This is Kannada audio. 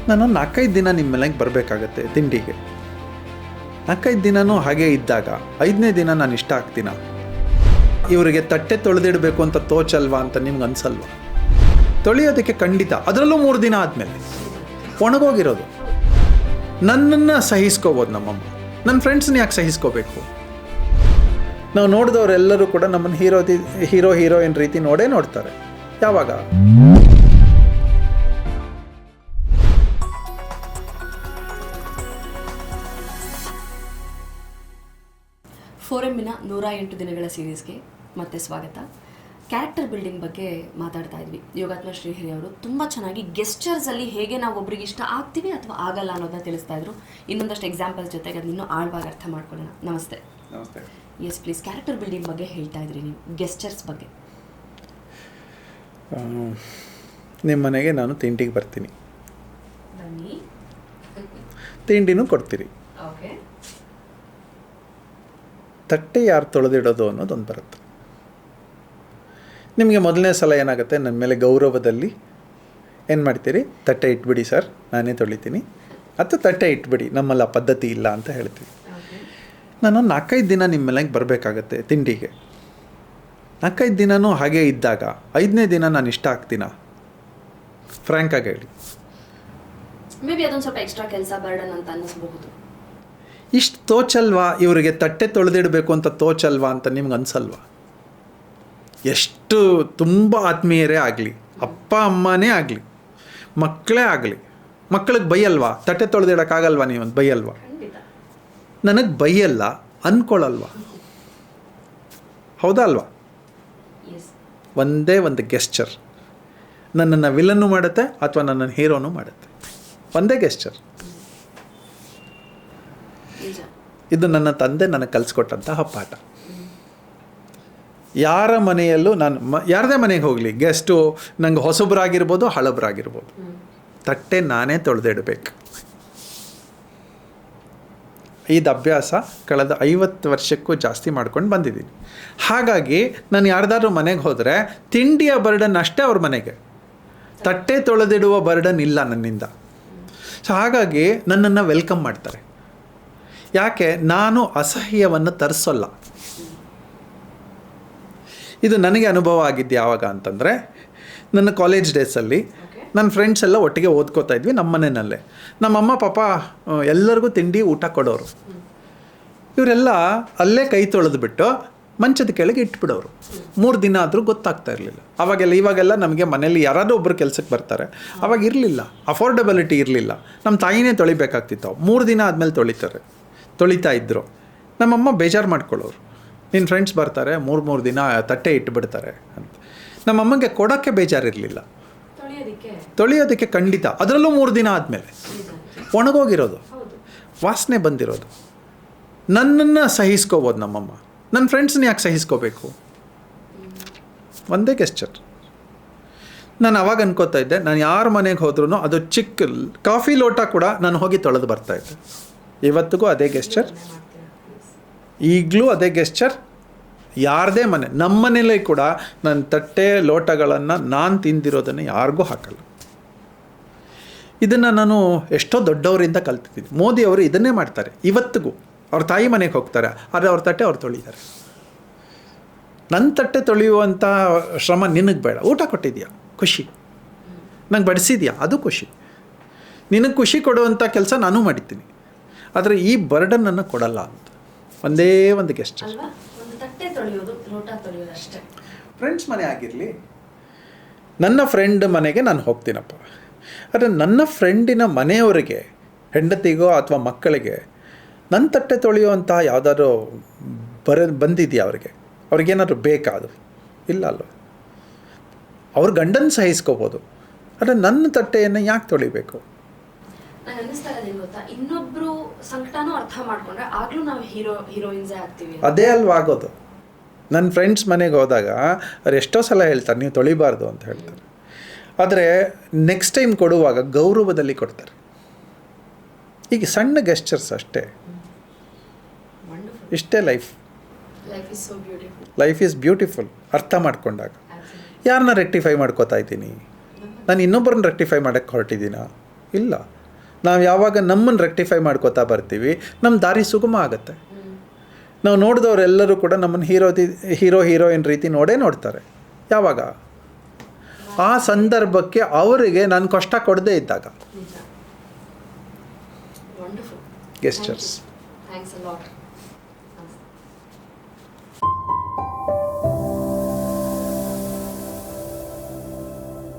ನಾನು 4-5 ದಿನ ನಿಮ್ಮ ಮನೆಗೆ ಬರಬೇಕಾಗತ್ತೆ ತಿಂಡಿಗೆ. 4-5 ದಿನವೂ ಹಾಗೆ ಇದ್ದಾಗ 5ನೇ ದಿನ ನಾನು ಇಷ್ಟ ಆಗ್ತೀನ? ಇವರಿಗೆ ತಟ್ಟೆ ತೊಳೆದಿಡಬೇಕು ಅಂತ ತೋಚಲ್ವಾ ಅಂತ ನಿಮ್ಗೆ ಅನ್ಸಲ್ವಾ? ತೊಳೆಯೋದಕ್ಕೆ ಖಂಡಿತ, ಅದರಲ್ಲೂ 3 ದಿನ ಆದಮೇಲೆ ಒಣಗೋಗಿರೋದು. ನನ್ನನ್ನು ಸಹಿಸ್ಕೋಬೋದು ನಮ್ಮಮ್ಮ, ನನ್ನ ಫ್ರೆಂಡ್ಸ್ನ ಯಾಕೆ ಸಹಿಸ್ಕೋಬೇಕು? ನಾವು ನೋಡಿದವರೆಲ್ಲರೂ ಕೂಡ ನಮ್ಮನ್ನು ಹೀರೋಯಿನ್ ರೀತಿ ನೋಡ್ತಾರೆ. ಯಾವಾಗ? ಫೋರಮ್ಮಿನ 108 ದಿನಗಳ ಸೀರೀಸ್ಗೆ ಮತ್ತೆ ಸ್ವಾಗತ. ಕ್ಯಾರೆಕ್ಟರ್ ಬಿಲ್ಡಿಂಗ್ ಬಗ್ಗೆ ಮಾತಾಡ್ತಾ ಇದ್ವಿ. ಯೋಗಾತ್ಮ ಶ್ರೀಹರಿ ಅವರು ತುಂಬ ಚೆನ್ನಾಗಿ ಗೆಸ್ಚರ್ಸಲ್ಲಿ ಹೇಗೆ ನಾವು ಒಬ್ರಿಗೆ ಇಷ್ಟ ಆಗ್ತೀವಿ ಅಥವಾ ಆಗಲ್ಲ ಅನ್ನೋದನ್ನ ತಿಳಿಸ್ತಾ ಇದ್ರು. ಇನ್ನೊಂದಷ್ಟು ಎಕ್ಸಾಂಪಲ್ಸ್ ಜೊತೆಗೆ ಅದನ್ನ ಇನ್ನೂ ಆಳವಾಗಿ ಅರ್ಥ ಮಾಡ್ಕೊಳ್ಳೋಣ. ನಮಸ್ತೆ. ನಮಸ್ತೆ. ಎಸ್ ಪ್ಲೀಸ್, ಕ್ಯಾರೆಕ್ಟರ್ ಬಿಲ್ಡಿಂಗ್ ಬಗ್ಗೆ ಹೇಳ್ತಾ ಇದ್ರಿ ನೀವು, ಗೆಸ್ಚರ್ಸ್ ಬಗ್ಗೆ. ನಿಮ್ಮ ಮನೆಗೆ ನಾನು ತಿಂಡಿಗೆ ಬರ್ತೀನಿ, ಬನ್ನಿ, ತಿಂಡಿನೂ ಕೊಡ್ತೀರಿ. ಓಕೆ. ತಟ್ಟೆ ಯಾರು ತೊಳೆದಿಡೋದು ಅನ್ನೋದೊಂದು ಬರುತ್ತೆ. ನಿಮಗೆ ಮೊದಲನೇ ಸಲ ಏನಾಗುತ್ತೆ, ನನ್ನ ಮೇಲೆ ಗೌರವದಲ್ಲಿ ಏನು ಮಾಡ್ತೀರಿ, ತಟ್ಟೆ ಇಟ್ಬಿಡಿ ಸರ್ ನಾನೇ ತೊಳಿತೀನಿ, ಅಥವಾ ತಟ್ಟೆ ಇಟ್ಬಿಡಿ ನಮ್ಮಲ್ಲ ಪದ್ಧತಿ ಇಲ್ಲ ಅಂತ ಹೇಳ್ತೀವಿ. ನಾನು 4-5 ದಿನ ನಿಮ್ಮ ಮನೆಗೆ ಬರಬೇಕಾಗತ್ತೆ ತಿಂಡಿಗೆ. 4-5 ದಿನವೂ ಹಾಗೆ ಇದ್ದಾಗ 5ನೇ ದಿನ ನಾನು ಇಷ್ಟ ಆಗ್ತೀನ? ಫ್ರ್ಯಾಂಕಾಗಿ ಹೇಳಿ. ಮೇ ಬಿ ಅದೊಂದು ಸ್ವಲ್ಪ ಎಕ್ಸ್ಟ್ರಾ ಕೆಲಸ ಬರ್ಡನ್ ಅಂತ ಅನ್ನಿಸ್ಬಹುದು. ಇಷ್ಟು ತೋಚಲ್ವಾ ಇವರಿಗೆ ತಟ್ಟೆ ತೊಳೆದಿಡಬೇಕು ಅಂತ ತೋಚಲ್ವಾ ಅಂತ ನಿಮ್ಗೆ ಅನ್ಸಲ್ವಾ? ಎಷ್ಟು ತುಂಬ ಆತ್ಮೀಯರೇ ಆಗಲಿ, ಅಪ್ಪ ಅಮ್ಮನೇ ಆಗಲಿ, ಮಕ್ಕಳೇ ಆಗಲಿ, ಮಕ್ಕಳಿಗೆ ಬೈಯಲ್ವಾ? ತಟ್ಟೆ ತೊಳೆದಿಡೋಕ್ಕಾಗಲ್ವಾ ನೀವು ಅಂತ ಬೈಯಲ್ವಾ? ನನಗೆ ಬೈಯಲ್ಲ ಅಂದ್ಕೊಳ್ಳಲ್ವಾ? ಹೌದಾ ಅಲ್ವಾ? ಒಂದೇ ಒಂದು ಗೆಸ್ಚರ್ ನನ್ನನ್ನು ವಿಲನ್ನು ಮಾಡುತ್ತೆ ಅಥವಾ ನನ್ನನ್ನು ಹೀರೋನು ಮಾಡುತ್ತೆ. ಒಂದೇ ಗೆಸ್ಚರ್. ಇದು ನನ್ನ ತಂದೆ ನನಗೆ ಕಲಿಸ್ಕೊಟ್ಟಂತಹ ಪಾಠ. ಯಾರ ಮನೆಯಲ್ಲೂ ನಾನು ಯಾರದೇ ಮನೆಗೆ ಹೋಗಲಿ, ಗೆಸ್ಟು ನಂಗೆ ಹೊಸಬ್ರಾಗಿರ್ಬೋದು ಹಳಬ್ರಾಗಿರ್ಬೋದು, ತಟ್ಟೆ ನಾನೇ ತೊಳೆದಿಡಬೇಕು. ಇದು ಅಭ್ಯಾಸ ಕಳೆದ 50 ವರ್ಷಕ್ಕೂ ಜಾಸ್ತಿ ಮಾಡ್ಕೊಂಡು ಬಂದಿದ್ದೀನಿ. ಹಾಗಾಗಿ ನಾನು ಯಾರ್ದಾದ್ರೂ ಮನೆಗೆ ಹೋದರೆ ತಿಂಡಿಯ ಬರ್ಡನ್ ಅಷ್ಟೇ ಅವ್ರ ಮನೆಗೆ, ತಟ್ಟೆ ತೊಳೆದಿಡುವ ಬರ್ಡನ್ ಇಲ್ಲ ನನ್ನಿಂದ. ಸೊ ಹಾಗಾಗಿ ನನ್ನನ್ನು ವೆಲ್ಕಮ್ ಮಾಡ್ತಾರೆ. ಯಾಕೆ? ನಾನು ಅಸಹ್ಯವನ್ನು ತರಿಸೋಲ್ಲ. ಇದು ನನಗೆ ಅನುಭವ ಆಗಿದ್ದು ಯಾವಾಗ ಅಂತಂದರೆ, ನನ್ನ ಕಾಲೇಜ್ ಡೇಸಲ್ಲಿ ನನ್ನ ಫ್ರೆಂಡ್ಸ್ ಎಲ್ಲ ಒಟ್ಟಿಗೆ ಓದ್ಕೋತಾ ಇದ್ವಿ ನಮ್ಮ ಮನೆಯಲ್ಲೇ. ನಮ್ಮಮ್ಮ ಪಾಪ ಎಲ್ಲರಿಗೂ ತಿಂಡಿ ಊಟ ಕೊಡೋರು. ಇವರೆಲ್ಲ ಅಲ್ಲೇ ಕೈ ತೊಳೆದ್ಬಿಟ್ಟು ಮಂಚದ ಕೆಳಗೆ ಇಟ್ಬಿಡೋರು. 3 ದಿನ ಆದರೂ ಗೊತ್ತಾಗ್ತಾ ಇರಲಿಲ್ಲ. ಇವಾಗೆಲ್ಲ ನಮಗೆ ಮನೇಲಿ ಯಾರಾದರೂ ಒಬ್ಬರು ಕೆಲಸಕ್ಕೆ ಬರ್ತಾರೆ. ಅವಾಗ ಇರಲಿಲ್ಲ, ಅಫೋರ್ಡಬಿಲಿಟಿ ಇರಲಿಲ್ಲ. ನಮ್ಮ ತಾಯಿನೇ ತೊಳಿಬೇಕಾಗ್ತಿತ್ತು. 3 ದಿನ ಆದಮೇಲೆ ತೊಳಿತಾ ಇದ್ದರು. ನಮ್ಮಮ್ಮ ಬೇಜಾರು ಮಾಡ್ಕೊಳ್ಳೋರು, ನಿನ್ನ ಫ್ರೆಂಡ್ಸ್ ಬರ್ತಾರೆ 3 ದಿನ ತಟ್ಟೆ ಇಟ್ಬಿಡ್ತಾರೆ ಅಂತ. ನಮ್ಮಮ್ಮಗೆ ಕೊಡೋಕ್ಕೆ ಬೇಜಾರಿರಲಿಲ್ಲ, ತೊಳೆಯೋದಕ್ಕೆ ಖಂಡಿತ, ಅದರಲ್ಲೂ 3 ದಿನ ಆದಮೇಲೆ ಒಣಗೋಗಿರೋದು, ವಾಸನೆ ಬಂದಿರೋದು. ನನ್ನನ್ನು ಸಹಿಸ್ಕೋಬೋದು ನಮ್ಮಮ್ಮ, ನನ್ನ ಫ್ರೆಂಡ್ಸ್ನ ಯಾಕೆ ಸಹಿಸ್ಕೋಬೇಕು? ಒಂದೇ ಗೆಸ್ಚರ್. ನಾನು ಅವಾಗ ಅನ್ಕೋತಾ ಇದ್ದೆ, ನಾನು ಯಾರ ಮನೆಗೆ ಹೋದ್ರೂ ಅದು ಚಿಕ್ಕ ಕಾಫಿ ಲೋಟ ಕೂಡ ನಾನು ಹೋಗಿ ತೊಳೆದು ಬರ್ತಾಯಿದ್ದೆ. ಇವತ್ತಿಗೂ ಅದೇ ಗೆಸ್ಚರ್, ಈಗಲೂ ಅದೇ ಗೆಸ್ಚರ್. ಯಾರದೇ ಮನೆ, ನಮ್ಮ ಮನೇಲಿ ಕೂಡ ನನ್ನ ತಟ್ಟೆ ಲೋಟಗಳನ್ನು ನಾನು ತಿಂದಿರೋದನ್ನು ಯಾರಿಗೂ ಹಾಕಲ್ಲ. ಇದನ್ನು ನಾನು ಎಷ್ಟೋ ದೊಡ್ಡವರಿಂದ ಕಲ್ತಿದ್ದೀನಿ. ಮೋದಿಯವರು ಇದನ್ನೇ ಮಾಡ್ತಾರೆ ಇವತ್ತಿಗೂ. ಅವ್ರ ತಾಯಿ ಮನೆಗೆ ಹೋಗ್ತಾರೆ, ಆದರೆ ಅವ್ರ ತಟ್ಟೆ ಅವ್ರು ತೊಳಿತಾರೆ. ನನ್ನ ತಟ್ಟೆ ತೊಳೆಯುವಂಥ ಶ್ರಮ ನಿನಗೆ ಬೇಡ. ಊಟ ಕೊಟ್ಟಿದ್ಯಾ, ಖುಷಿ. ನಂಗೆ ಬಡಿಸಿದ್ಯಾ, ಅದು ಖುಷಿ. ನಿನಗೆ ಖುಷಿ ಕೊಡುವಂಥ ಕೆಲಸ ನಾನು ಮಾಡಿದ್ದೀನಿ, ಆದರೆ ಈ ಬರ್ಡನನ್ನು ಕೊಡಲ್ಲ ಅಂತ. ಒಂದೇ ಒಂದು ಗೆಸ್ಟ್. ಫ್ರೆಂಡ್ಸ್ ಮನೆ ಆಗಿರಲಿ, ನನ್ನ ಫ್ರೆಂಡ್ ಮನೆಗೆ ನಾನು ಹೋಗ್ತೀನಪ್ಪ, ಆದರೆ ನನ್ನ ಫ್ರೆಂಡಿನ ಮನೆಯವರಿಗೆ, ಹೆಂಡತಿಗೋ ಅಥವಾ ಮಕ್ಕಳಿಗೆ ನನ್ನ ತಟ್ಟೆ ತೊಳೆಯುವಂಥ ಯಾವುದಾದ್ರು ಬಂದಿದೆಯಾ? ಅವ್ರಿಗೇನಾದ್ರು ಬೇಕಾ? ಅದು ಇಲ್ಲ ಅಲ್ವ. ಅವ್ರ ಗಂಡನ ಸಹಿಸ್ಕೋಬೋದು, ಆದರೆ ನನ್ನ ತಟ್ಟೆಯನ್ನು ಯಾಕೆ ತೊಳಿಬೇಕು? ನನಗೆ ಅನ್ನಿಸ್ತಾ ಇರೋದು ಏನು ಗೊತ್ತಾ, ಇನ್ನೊಬ್ರು ಸಂಕಟನೂ ಅರ್ಥ ಮಾಡ್ಕೊಂಡ್ರೆ ಆಗ್ಲೂ ನಾವು ಹೀರೋಯಿನ್ಸೇ ಆಗ್ತೀವಿ. ಅದೇ ಅಲ್ವಾ ಆಗೋದು. ನನ್ನ ಫ್ರೆಂಡ್ಸ್ ಮನೆಗೆ ಹೋದಾಗ ಅವ್ರು ಎಷ್ಟೋ ಸಲ ಹೇಳ್ತಾರೆ ನೀವು ತೊಳಿಬಾರ್ದು ಅಂತ ಹೇಳ್ತಾರೆ, ಆದರೆ ನೆಕ್ಸ್ಟ್ ಟೈಮ್ ಕೊಡುವಾಗ ಗೌರವದಲ್ಲಿ ಕೊಡ್ತಾರೆ. ಈಗ ಸಣ್ಣ ಗೆಸ್ಚರ್ಸ್ ಅಷ್ಟೇ. ಇಷ್ಟೇ ಲೈಫ್. ಲೈಫ್ ಈಸ್ ಬ್ಯೂಟಿಫುಲ್ ಅರ್ಥ ಮಾಡ್ಕೊಂಡಾಗ. ಯಾರನ್ನ ರೆಕ್ಟಿಫೈ ಮಾಡ್ಕೋತಾ ಇದ್ದೀನಿ? ನಾನು ಇನ್ನೊಬ್ಬರನ್ನ ರೆಕ್ಟಿಫೈ ಮಾಡೋಕ್ಕೆ ಹೊರಟಿದ್ದೀನಾ? ಇಲ್ಲ. ನಾವು ಯಾವಾಗ ನಮ್ಮನ್ನು ರೆಕ್ಟಿಫೈ ಮಾಡ್ಕೋತಾ ಬರ್ತೀವಿ ನಮ್ಮ ದಾರಿ ಸುಗಮ ಆಗುತ್ತೆ. ನಾವು ನೋಡಿದವರೆಲ್ಲರೂ ಕೂಡ ನಮ್ಮನ್ನು ಹೀರೋಯಿನ್ ರೀತಿ ನೋಡ್ತಾರೆ. ಯಾವಾಗ ಆ ಸಂದರ್ಭಕ್ಕೆ ಅವರಿಗೆ ನಾನು ಕಷ್ಟ ಕೊಡದೇ ಇದ್ದಾಗ. ಗೆಸ್ಚರ್ಸ್. Thanks a lot.